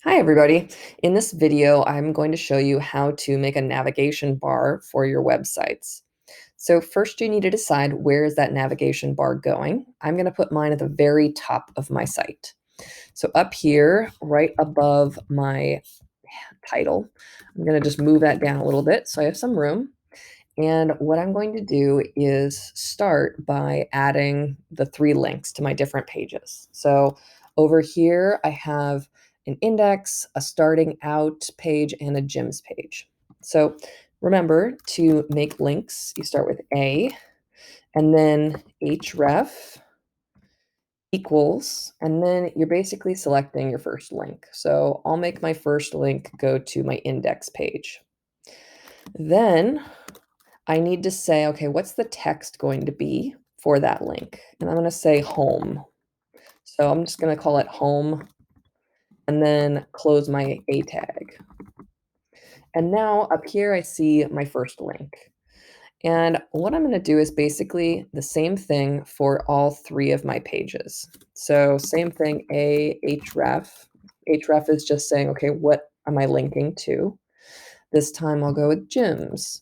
Hi, everybody. In this video, I'm going to show you how to make a navigation bar for your websites. So first you need to decide where is that navigation bar going. I'm going to put mine at the very top of my site. So up here, right above my title, I'm going to just move that down a little bit so I have some room. And what I'm going to do is start by adding the 3 links to my different pages. So over here, I have an index, a starting out page, and a gyms page. So remember to make links, you start with A, and then href equals, and then you're basically selecting your first link. So I'll make my first link go to my index page. Then I need to say, okay, what's the text going to be for that link? And I'm going to say home. So I'm just going to call it home and then close my A tag. And now up here, I see my first link. And what I'm going to do is basically the same thing for all 3 of my pages. So same thing, href. Href is just saying, okay, what am I linking to? This time I'll go with gyms.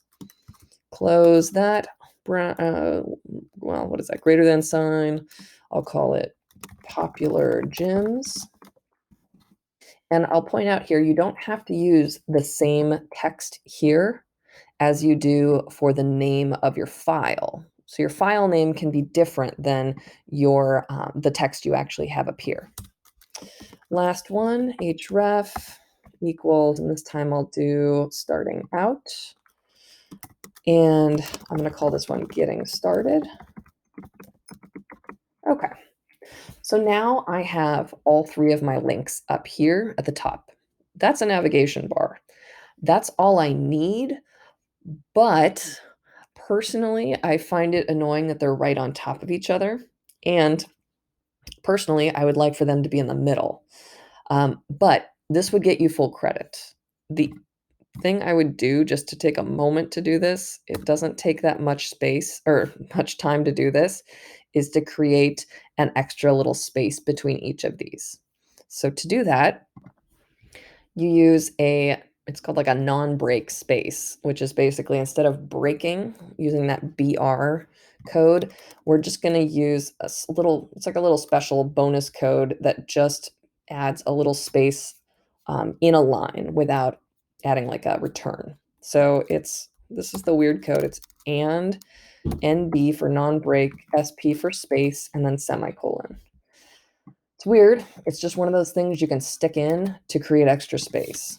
Close that. Well, what is that? Greater than sign. I'll call it popular gyms. And I'll point out here, you don't have to use the same text here as you do for the name of your file. So your file name can be different than your the text you actually have up here. Last one, href equals, and this time I'll do starting out. And I'm going to call this one getting started. Okay. So now I have all 3 of my links up here at the top. That's a navigation bar. That's all I need, but personally, I find it annoying that they're right on top of each other. And personally, I would like for them to be in the middle. But this would get you full credit. The thing I would do just to take a moment to do this, it doesn't take that much space or much time to do this, is to create an extra little space between each of these. So to do that, you use it's called like a non-break space, which is basically instead of breaking using that BR code, we're just going to use it's like a little special bonus code that just adds a little space in a line without adding like a return. So this is the weird code. It's and NB for non-break, SP for space, and then semicolon. It's weird. It's just one of those things you can stick in to create extra space.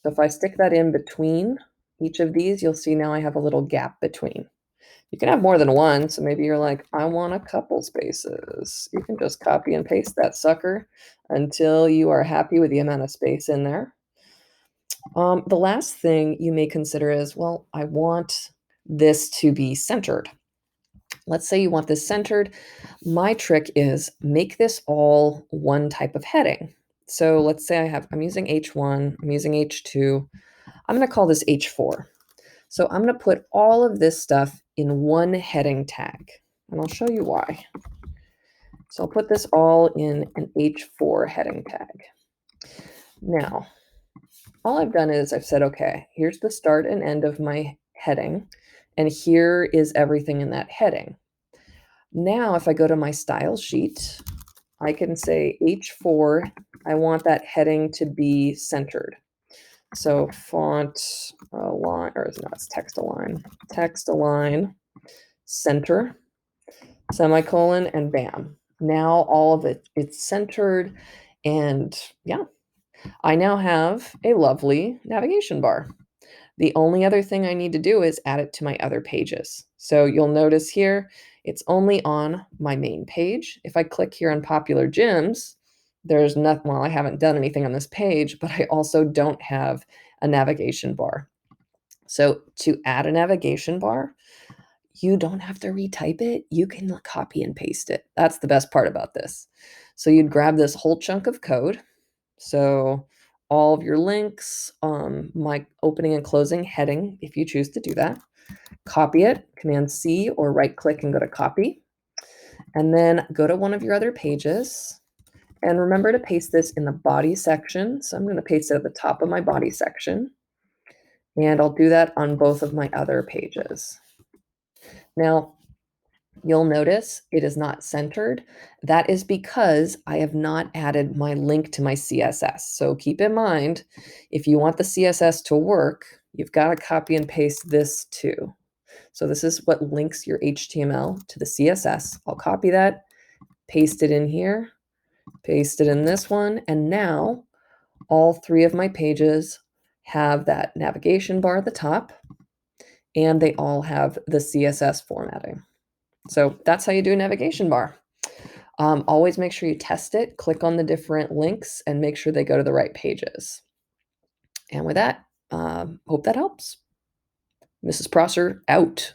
So if I stick that in between each of these, you'll see now I have a little gap between. You can have more than one, so maybe you're like, I want a couple spaces. You can just copy and paste that sucker until you are happy with the amount of space in there. The last thing you may consider is, well, I want this to be centered. Let's say you want this centered. My trick is make this all one type of heading. So let's say I'm using H1, I'm using H2. I'm going to call this H4. So I'm going to put all of this stuff in one heading tag, and I'll show you why. So I'll put this all in an H4 heading tag. Now, all I've done is I've said, okay, here's the start and end of my heading, and here is everything in that heading. Now, if I go to my style sheet, I can say H4, I want that heading to be centered. So font align, or no, it's text align, center, semicolon, and bam. Now all of it's centered, and yeah, I now have a lovely navigation bar. The only other thing I need to do is add it to my other pages. So you'll notice here, it's only on my main page. If I click here on popular gyms, there's nothing, well, I haven't done anything on this page, but I also don't have a navigation bar. So to add a navigation bar, you don't have to retype it. You can copy and paste it. That's the best part about this. So you'd grab this whole chunk of code. So all of your links, my opening and closing heading, if you choose to do that, copy it, Command C or right click and go to copy. And then go to one of your other pages And remember to paste this in the body section. So I'm going to paste it at the top of my body section. And I'll do that on both of my other pages. Now, you'll notice it is not centered. That is because I have not added my link to my CSS. So keep in mind, if you want the CSS to work, you've got to copy and paste this too. So this is what links your HTML to the CSS. I'll copy that, paste it in here, paste it in this one, and now all three of my pages have that navigation bar at the top, and they all have the CSS formatting. So that's how you do a navigation bar. Always make sure you test it, click on the different links, and make sure they go to the right pages. And with that, hope that helps. Mrs. Prosser out.